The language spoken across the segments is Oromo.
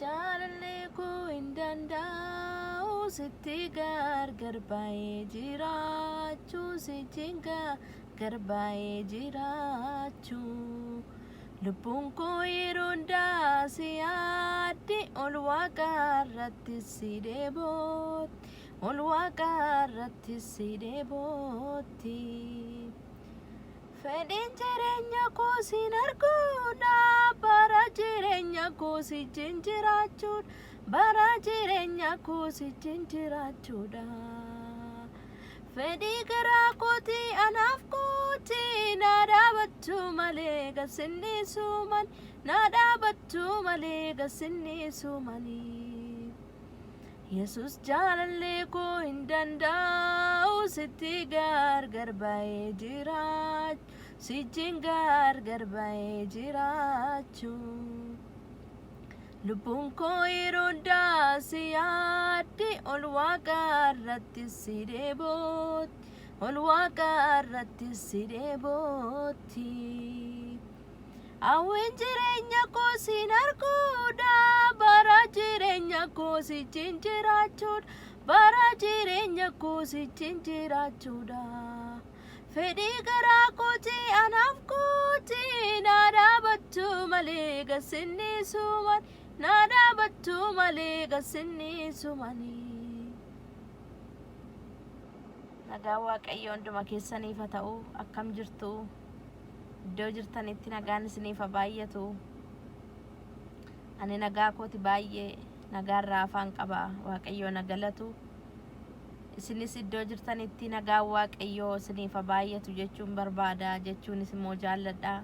jaalallee koo hin danda'u sitti gargar baay'ee jiraachuu sichiin gargar baay'ee jiraachuu lubbuun koo yeroo hundaa si yaadde ol waaqarratti si deebootti ol waaqarratti si deebootti. Fedhiin jireenya koo siin arguudha bara jireenya koo sichiin jiraachuudha bara jireenya koo sichiin jiraachuudha. Fedhii garaa kootii anaaf kootii na dhaabattu malee gasinniisu mani na dhaabattu malee gasinniisu mani. Yesus jaalallee koo hin danda'u sitti gargar baay'ee jiraachuu sichiin gargar baay'ee jiraachuu lubbuun koo yeroo hundaa si yaadde ol waaqarratti si deebootti ol waaqarratti si deebootti. Hawwiin jireenya koo siin arguudha bara jireenya koo sichiin jiraachuudha bara jireenya koo sichiin jiraachuudha. Fedhii garaa kootii anaaf kootii na dhaabattu malee gasinniisu mani na dhaabattu malee gasinniisu mani. Nagaa Waaqayyo hunduma keessaniif haa ta'u. Akkam jirtu? Iddoo jirtanitti nagaan isiniif haa baay'atu. Ani nagaa kooti baay'ee nagaarraa afaan qaba. Waaqayyo na galatu. Isinis iddoo jirtanitti nagaan Waaqayyo isiniif haa baay'atu jechuun barbaada. Jechuunis immoo jaalladha.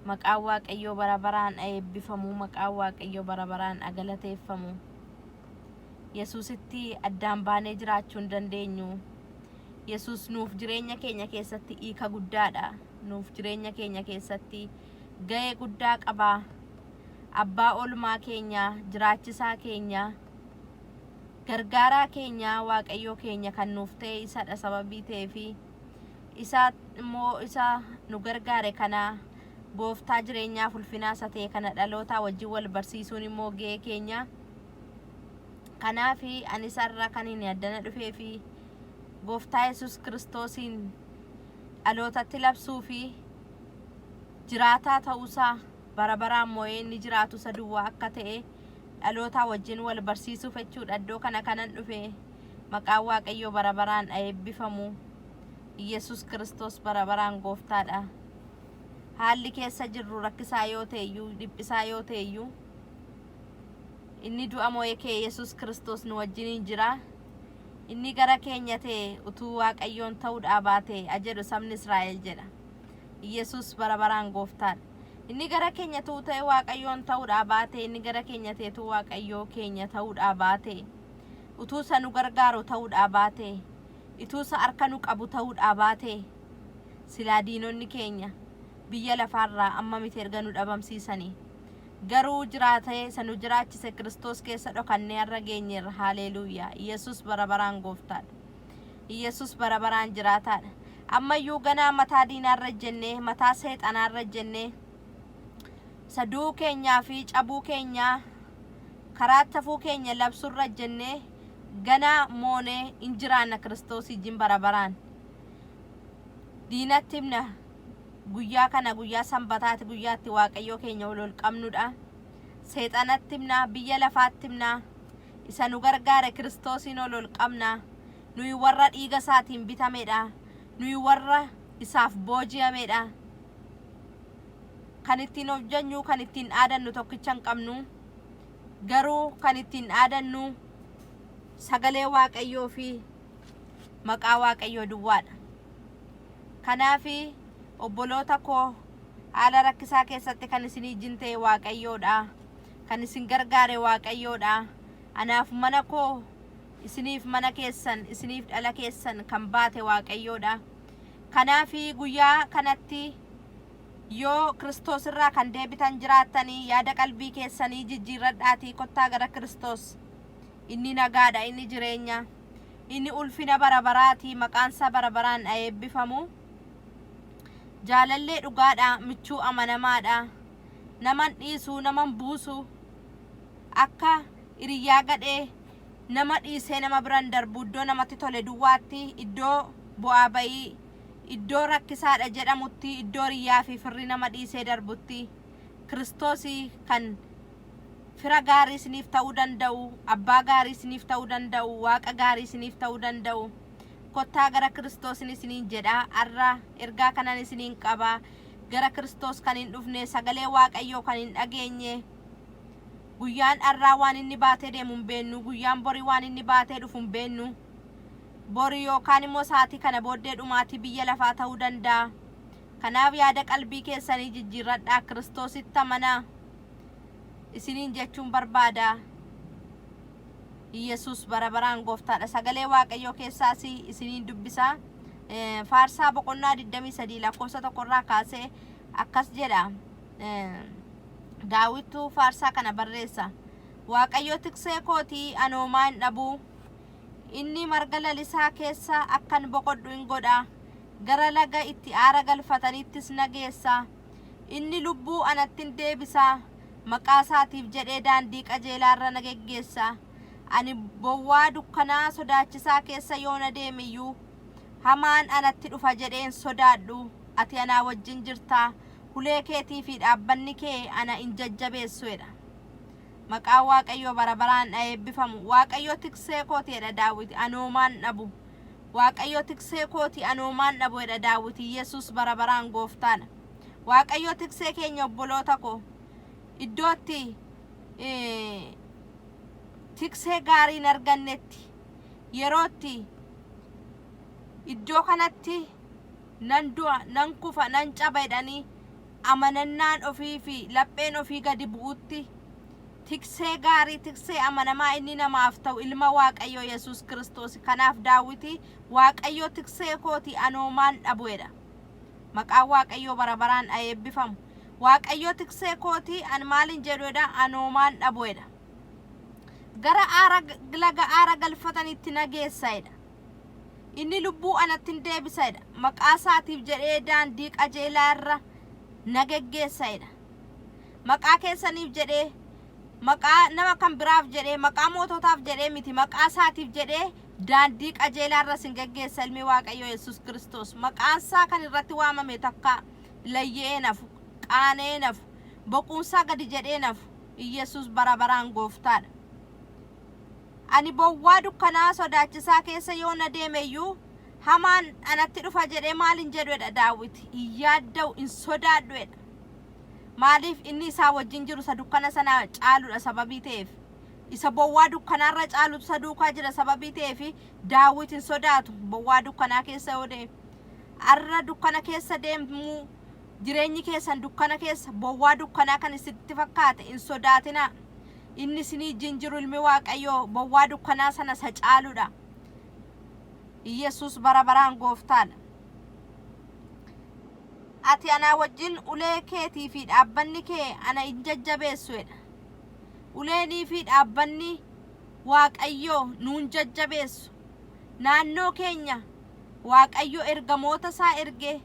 Maqaan Waaqayyo bara baraan eebbifamu. Maqaan Waaqayyo bara baraan galateeffamu. Yesuusitti addaan baanee jiraachuu hin dandeenyu. Yesuus nuuf jireenya keenya keessatti hiika guddaadha. Nuuf jireenya keenya keessatti ga'ee guddaa qaba. Abbaa oolmaa keenya, jiraachisaa keenya, gargaaraa keenya, Waaqayyo keenya kan nuuf ta'e isadha. Sababii ta'eefi isa immoo isa nu gargaare kana gooftaa jireenyaaf ulfinaa isa ta'e kana dhalootaa wajjin wal barsiisuun immoo ga'ee keenya. Kanaafi ani isarra kan hin addana dhufeefi gooftaa Yesuus Kiristoosiin dhalootatti labsuu fi jiraataa ta'uusaa bara baraan moo'ee inni jiraatu isa duwwaa akka ta'e dhalootaa wajjin wal barsiisuuf jechuudha. Iddoo kana kanan dhufe maqaan Waaqayyoo bara baraan eebbifamu. Yesuus Kiristoos bara baraan gooftaadha. Haalli keessa jirru rakkisaa yoo ta'eyyuu dhiphisaa yoo ta'eyyuu inni du'a moo'ee kee Yesuus Kiristoos nu wajjin jira. Inni gara keenya ta'e utuu Waaqayyoon ta'uudhaa baate ajedhu sabni Israa'el jedha. Yesuus bara baraan gooftaadha. Inni gara keenya ta'e Waaqayyoon ta'uudhaa baate inni gara keenya ta'e Waaqayyoo keenya ta'uudhaa baate utuu isa nu gargaaru ta'uudhaa baate utuu isa harka nu qabu ta'uudhaa baate silaa diinonni keenya biyya lafaarraa amma miti erga nu dhabamsiisanii. Garuu jiraatee isa nu jiraachise Kiristoos keessa dhokannee har'a geenyeerra. Haleluuyaa. Yesuus bara baraan gooftaadha. Yesuus bara baraan jiraataadha. Ammayyuu ganaa mataa diinaarra jennee mataa seexanaarra jennee saduu keenyaa fi cabuu keenyaa karaa tafuu keenya labsurra jennee ganaa moonee hin jiraanna Kiristoos wajjin bara baraan. Diinatti himna guyyaa kana guyyaa sanbataati guyyaatti Waaqayyoo keenya ol qabnudha. Seexanatti himna biyya lafaatti himna isa nu gargaare Kiristoosiin ol qabna. Nuyi warra dhiiga isaatiin bitamedha. Nuyi warra isaaf booji'amedha. Kan ittiin hojjennu kan ittiin dhaadannu tokkicha hin qabnu. Garuu kan ittiin dhaadannu sagalee Waaqayyoo fi maqaa Waaqayyoo duwwaadha. Kanaafi obboloota koo haala rakkisaa keessatti kan isin wajjin ta'e Waaqayyoodha. Kan isin gargaare Waaqayyoodha. Anaaf mana koo isiniif mana keessan isiniif dhala keessan kan baate Waaqayyoodha. Kanaafi guyyaa kanatti yoo Kiristoos irraa kan deebitan jiraattanii yaada qalbii keessanii jijjiirradhaatii kottaa gara Kiristoos. Inni nagaadha, inni jireenya, inni ulfina bara baraati, maqaansa bara baraan eebbifamu. Jaalallee dhugaadha, michuu amanamaadha, naman dhiisu, naman buusu, akka iriyaa gadhee nama dhiisee nama biran darbu iddoo namatti tole duwwaatti iddoo bu'aa bayii iddoo rakkisaadha jedhamutti iddoo riyaa fi firri nama dhiisee darbutti Kiristoosii kan fira gaarii isiniif ta'uu danda'u, abbaa gaarii isiniif ta'uu danda'u, waaqa gaarii isiniif ta'uu danda'u. Kottaa gara Kiristoosin isiniin jedha. Arra ergaa kanan isiniin qaba. Gara Kiristoos kan hin dhufne sagalee Waaqayyoo kan hin dhageenye. Guyyaan arraa waan inni baatee deemu hin beennu, guyyaan borii waan inni baatee dhufu hin beennu. Borii yookaan immoo sa'aatii kana booddee dhumaatii biyya lafaa ta'uu danda'a. Kanaaf yaada qalbii keessanii jijjiirradhaa, Kiristoositti amanaa. Isiniin jechuun barbaada. Yesus bara baraan gooftaadha. Sagalee Waaqayyoo keessaas isiniin dubbisa. Faarsaa boqonnaa 23 lakkoofsa 1 irraa kaasee akkas jedha. Daawittu faarsaa kana barreessa. Waaqayyo tiksee kootii anoomaa hin dhabu. Inni marga lalisaa keessa akkan boqodhu hin godha. Gara laga itti aara galfatanittis na geessa. Inni lubbuu anatti hin deebisa. Maqaa isaatiif jedhee daandii qajeelaarra na geggeessa. Ani bowwaa dukkanaa sodaachisaa keessa yoo na deemiyyuu hamaan anatti dhufa jedheen sodaadhu. Ati anaa wajjin jirta. Hulee keetii fi dhaabbanni kee ana hin jajjabeessuedha. Maqaa Waaqayyoo bara baraan eebbifamu. Waaqayyo tiksee kootiidha Daawit anoomaan dhabu. Waaqayyo tiksee kootii anoomaan dhabuedha Daawit. Yesus bara baraan gooftaadha. Waaqayyo tiksee keenya obboloota koo iddootti tiksee gaarii hin argannetti yerootti iddoo kanatti nan du'a nan kufa nan caba jedhanii amanannaan ofii fi lapheen ofii gadi bu'utti tiksee gaarii tiksee amanamaa inni namaaf ta'u ilma Waaqayyoo Yesus Kiristoos. Kanaaf Daawiti Waaqayyo tiksee kootii anoomaan dhabuedha. Maqaan Waaqayyoo bara baraan eebbifamu. Waaqayyo tiksee kootii an maalin jedhuedha anoomaan dhabuedha. Gara laga aara galfatanitti na geessaedha. Inni lubbuu anatti hin deebisaedha. Maqaa isaatiif jedhee daandii qajeelaarra na geggeessaedha. Maqaa keessaniif jedhee maqaa nama kan biraaf jedhee maqaa moototaaf jedhee miti maqaa isaatiif jedhee daandii qajeelaarra sin geggeessa ilmi Waaqayyoo Yesus Kiristoos. Maqaan isaa kan irratti waamame takka layyee nafu, qaanee nafu, boquunsaa gadi jedhee nafu. Yesus bara baraan gooftaadha. Ani bowwaa dukkanaa sodaachisaa keessa yoo na deemeyyuu hamaan anatti dhufa jedhee maalin jedhuedha Daawit. Hin yaadda'u hin sodaadhuedha. Maaliif inni isaa wajjin jiru isa dukkana sana caaludha sababii ta'eef. Isa bowwaa dukkanaarra caalutu isa duukaa jira sababii ta'eef Daawit hin sodaatu bowwaa dukkanaa keessa yoo deemu. Arra dukkana keessa deemu jireenyi keessan dukkana keessa bowwaa dukkanaa kan isitti fakkaate hin sodaatinaa. Inni isinii wajjin jiru ilmi Waaqayyoo bowwaa dukkanaa sana isa caaludha. Yesus bara baraan gooftaadha. Ati anaa wajjin ulee keetii fi dhaabbanni kee ana hin jajjabeessuedha. Uleenii fi dhaabbanni Waaqayyoo nuun jajjabeessu. Naannoo keenya Waaqayyo ergamoota isaa ergee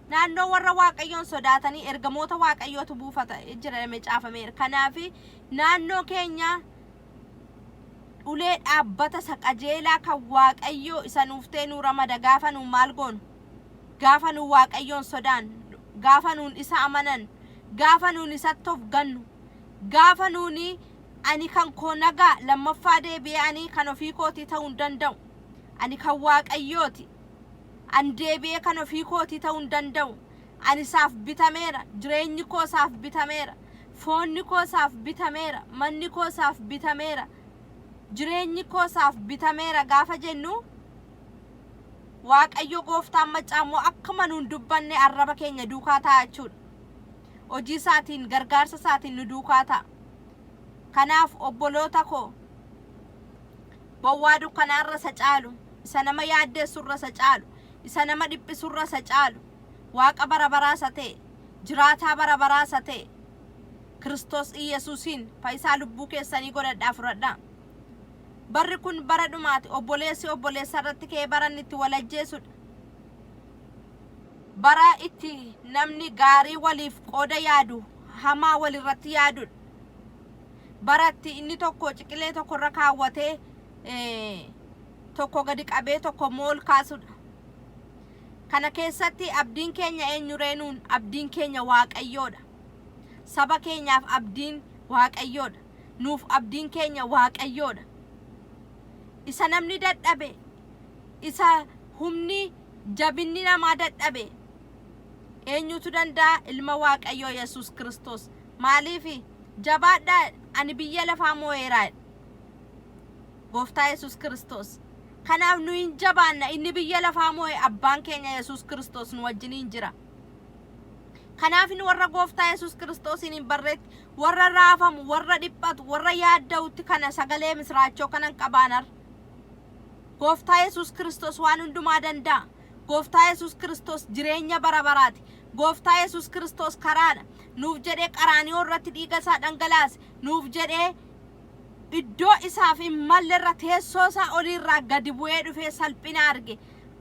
naannoo warra Waaqayyoon sodaatanii ergamoota Waaqayyootu buufata jedhamee caafameera. Kanaaf naannoo keenya ulee dhaabbata isa qajeelaa kan Waaqayyoo isa nuuf ta'e nu ramada. Gaafa nuun maal goonu? Gaafa nuun Waaqayyoon sodaan, gaafa nuun isa amanan, gaafa nuun isatti of gannu, gaafa nuun ani kan koo nagaa lammaffaa deebi'ee ani kan ofii kootii ta'uu hin danda'u. Ani kan Waaqayyooti. An deebi'ee kan ofii kootii ta'uu hin danda'u. Ani isaaf bitameera. Jireenyi koo isaaf bitameera. Foonni koo isaaf bitameera. Manni koo isaaf bitameera. Jireenyi koo isaaf bitameera gaafa jennu Waaqayyo gooftaan macaamoo akkuma nuun dubbanne arraba keenya duukaa ta'a jechuudha. Hojii isaatiin gargaarsa isaatiin nu duukaa ta'a. Kanaaf obboloota koo bowwaa dukkanaarra isa caalu, isa nama yaaddeessurra isa caalu, isa nama dhiphisurra isa caalu, Waaqa bara baraa isa ta'e, jiraataa bara baraa isa ta'e, Kiristoos Yesuusiin fayyisaa lubbuu keessanii godhadhaa fudhadhaa. Barri kun bara dhumaati. Obboleessi obboleessa irratti ka'ee bara inni itti wal ajjeesudha. Bara itti namni gaarii waliif qooda yaadu, hamaa walirratti yaadudha. baratti inni tokko ciqilee tokko irra kaawwatee tokko gadi qabee tokko mool kaasudha. Kana keessatti abdiin keenya eenyureenuun abdiin keenya Waaqayyoodha. Saba keenyaaf abdiin Waaqayyoodha. Nuuf abdiin keenya Waaqayyoodha. Isa namni dadhabe, isa humni jabinni namaa dadhabe eenyutu danda'a? Ilma Waaqayyoo Yesuus Kiristoos. Maaliif jabaadhaa ani biyya lafaa moo'eera Gooftaa Yesuus Kiristoos. Kanaaf nu hin jabaanna, inni biyya lafaa moo'e abbaan keenya Yesuus Kiristoos nu wajjiniin jira. Kanaaf inni warra Gooftaa Yesuus Kiristoosiin hin barreetti, warra raafamu, warra dhiphatu, warra yaadda'utti kana sagalee misraachoo kanan qabaanar. Gooftaa Yesuus Kiristoos waan hundumaa danda'a. Gooftaa Yesuus Kiristoos jireenya bara baraati. Gooftaa Yesuus Kiristoos karaadha. Nuuf jedhee qaraanioo irratti dhiiga isaa dhangalaase. Nuuf jedhee iddoo isaaf hin malle irra teessoo isaa oliirraa gadi bu'ee dhufee salphina arge.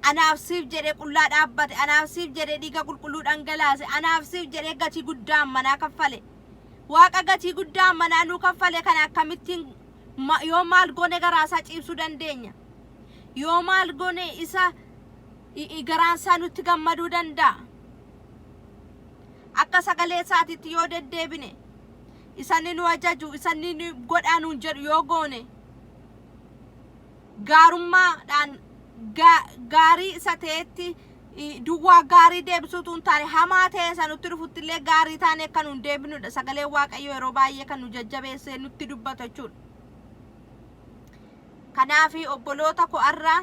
Anaaf siif jedhee qullaa dhaabbate. Anaaf siif jedhee dhiiga qulqulluu dhangalaase. Anaaf siif jedhee gatii guddaa manaa kaffale. Waaqa gatii guddaa manaa nuu kaffale kana akkamittiin yoo maal goone garaasaa ciibsuu dandeenya? Yoo maal goone isa garaansaa nutti gammaduu danda'a? Akka sagalee isaatiitti yoo deddeebine, isanni nu ajaju, isanni nu godhaa nuun jedhu yoo goone, gaarummaadhaan gaarii isa ta'etti duwwaa gaarii deebisuutu hin taane hamaa ta'e isa nutti dhufutti illee gaarii taane akka nuun deebinudha. Sagalee Waaqayyoo yeroo baay'ee kan nu jajjabeessee nutti dubbata jechuudha. Kanaafi obboloota koo har'a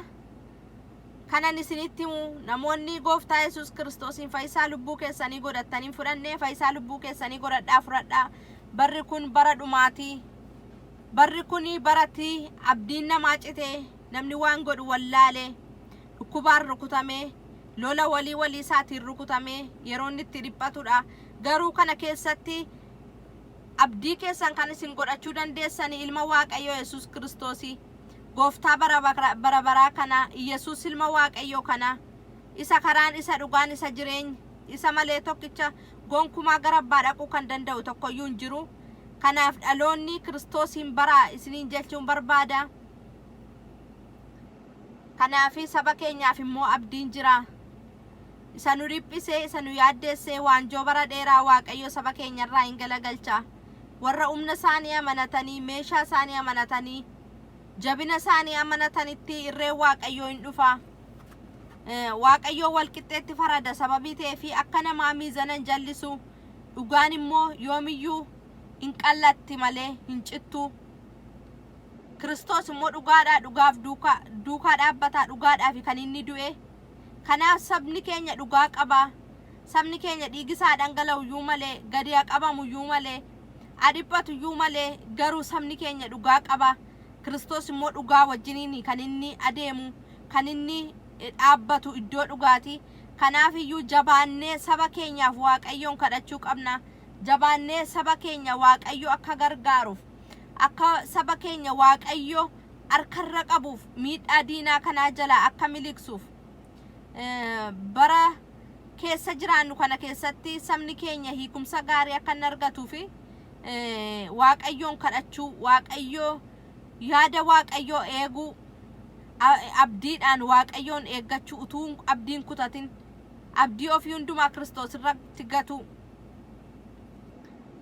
kanan isinitti himu, namoonni Gooftaa Yesuus Kiristoosiin fayyisaa lubbuu keessanii godhattanii fudhannee fayyisaa lubbuu keessanii godhadhaa fudhadhaa. Barri kun bara dhumaatii. Barri kun baratti abdiin namaa citee namni waan godhu wallaalee dhukkubaan rukutamee lola walii isaatiin rukutamee yeroo inni itti dhiphatudha. Garuu kana keessatti abdii keessan kan isin godhachuu dandeessanii ilma Waaqayyoo Yesuus Kiristoosii. Gooftaa bara baraa kana Yesuus ilma Waaqayyoo kana isa karaan isa dhugaan isa jireenya isa malee tokkicha gonkumaa gara abbaa dhaquu kan danda'u tokkoyyuu hin jiru. Kanaaf dhaloonni Kiristoosiin baraa isiniin jechuun barbaada. Kanaaf saba keenyaaf immoo abdiin jira. Isa nu dhiphisee, isa nu yaaddeessee waanjoo bara dheeraa Waaqayyo saba keenyarraa hin galagalcha. Warra humna isaanii amanatanii, meeshaa isaanii amanatanii, jabina isaanii amanatanitti irree Waaqayyoo hin dhufa. Waaqayyoo walqixxeetti farada sababii ta'eefi akka namaa miizanan jallisu, dhugaan immoo yoomiyyuu hin qallatti malee hin cittu. Kiristoos immoo dhugaadhaa, dhugaaf duukaa dhaabbataa, dhugaadhaaf kan inni du'e. Kanaaf sabni keenya dhugaa qaba. Sabni keenya dhiigisaa dhangala'uyyuu malee, gadi qabamuyyuu malee, adhiphatuyyuu malee, garuu sabni keenya dhugaa qaba. Kiristoos immoo dhugaa wajjiniin kan inni adeemu, kan inni dhaabbatu iddoo dhugaati. Kanaaf iyyuu jabaannee saba keenyaaf Waaqayyoon kadhachuu qabna. Jabaannee saba keenya Waaqayyo akka gargaaruuf, akka saba keenya Waaqayyo harkarra qabuuf, miidhaa diinaa kanaa jalaa akka miliqsuuf. Bara keessa jiraannu kana keessatti sabni keenya hiikumsa gaarii akka hin argatuufi Waaqayyoon kadhachuu, Waaqayyoo yaada Waaqayyoo eeguu, abdiidhaan Waaqayyoon eeggachuu utuu abdiin kutatin, abdii ofii hundumaa Kiristoos irratti gatu.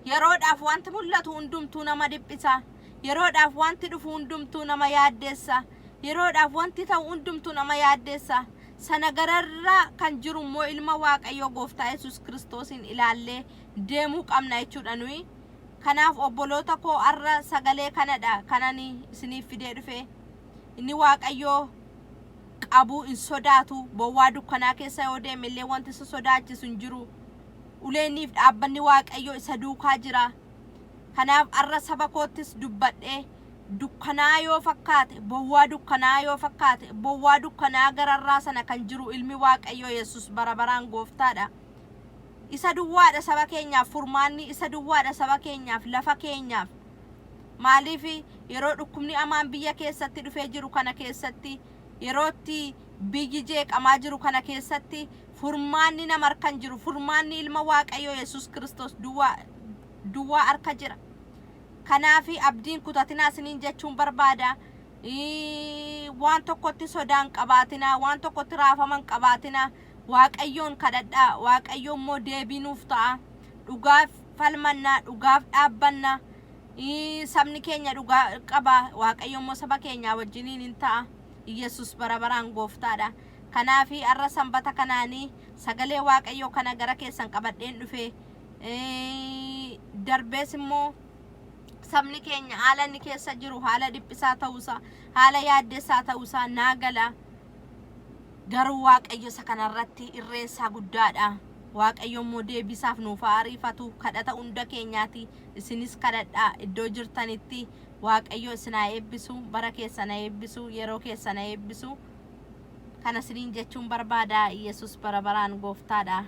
Yeroodhaaf wanti mul'atu hundumtuu nama dhiphisa. Yeroodhaaf wanti dhufu hundumtuu nama yaaddeessa. Yeroodhaaf wanti ta'u hundumtuu nama yaaddeessa. Sana gararraa kan jiru immoo ilma Waaqayyoo Gooftaa Yesuus Kiristoosiin ilaallee deemuu qabna jechuudha nuyi. Kanaaf obboloota koo har'a sagalee kanadha kanani isiniif fidee dhufe. Inni Waaqayyoo qabu hin sodaatu. Bowwaa dukkanaa keessa yoo deeme illee wanti isa sodaachisu hin jiru. Uleeniif dhaabbanni Waaqayyoo isa duukaa jira. Kanaaf har'a saba koottis dubbadhee dukkanaa yoo fakkaate, bowwaa dukkanaa yoo fakkaate, bowwaa dukkanaa gararraa sana kan jiru ilmi Waaqayyoo Yesuus bara baraan Gooftaadha. Isa duwwaadha saba keenyaaf furmaanni, isa duwwaadha saba keenyaaf lafa keenyaaf. Maaliif yeroo dhukkubni hamaan biyya keessatti dhufee jiru kana keessatti, yerootti biyyi jeeqamaa jiru kana keessatti furmaanni nama harkan jiru, furmaanni ilma Waaqayyoo Yesuus Kiristoos duwwaa harka jira. kanaafi abdiin kutatinaa isiniin jechuun barbaada. waan tokkotti sodaan qabaatina, waan tokkotti raafaman qabaatina. Waaqayyoon kadhadhaa, waaqayyoon immoo deebii nuuf ta'a. Dhugaaf falmannaa, dhugaaf dhaabbanna. Sabni keenya dhugaa qaba, waaqayyoon immoo saba keenya wajjiniin hin ta'a. Yesus bara baraan gooftaadha. Kanaafi har'a sanbata kanaanii sagalee waaqayyoo kana gara keessan qabadheen dhufe. Darbees immoo sabni keenya haala inni keessa jiru haala dhiphisaa ta'uusaa, haala yaaddessaa ta'uusaa naagala. Garuu waaqayyo isa kanarratti irreessaa guddaadha. Waaqayyo immoo deebisaaf nuuf ariifatu kadhata hunda keenyaati. Isinis kadhadhaa iddoo jirtanitti. Waaqayyo isin haa eebbisu, bara keessan haa eebbisu, yeroo keessan haa eebbisu. Kana isiniin jechuun barbaada. Yesus bara baraan gooftaadha.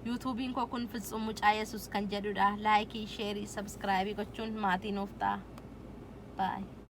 YouTubein koo kun Fitsum Mucaa Yesus kan jedhudha. Laayikii, sheerii, sabskiraaybii gochuun maatii nuuf ta'a. Bye.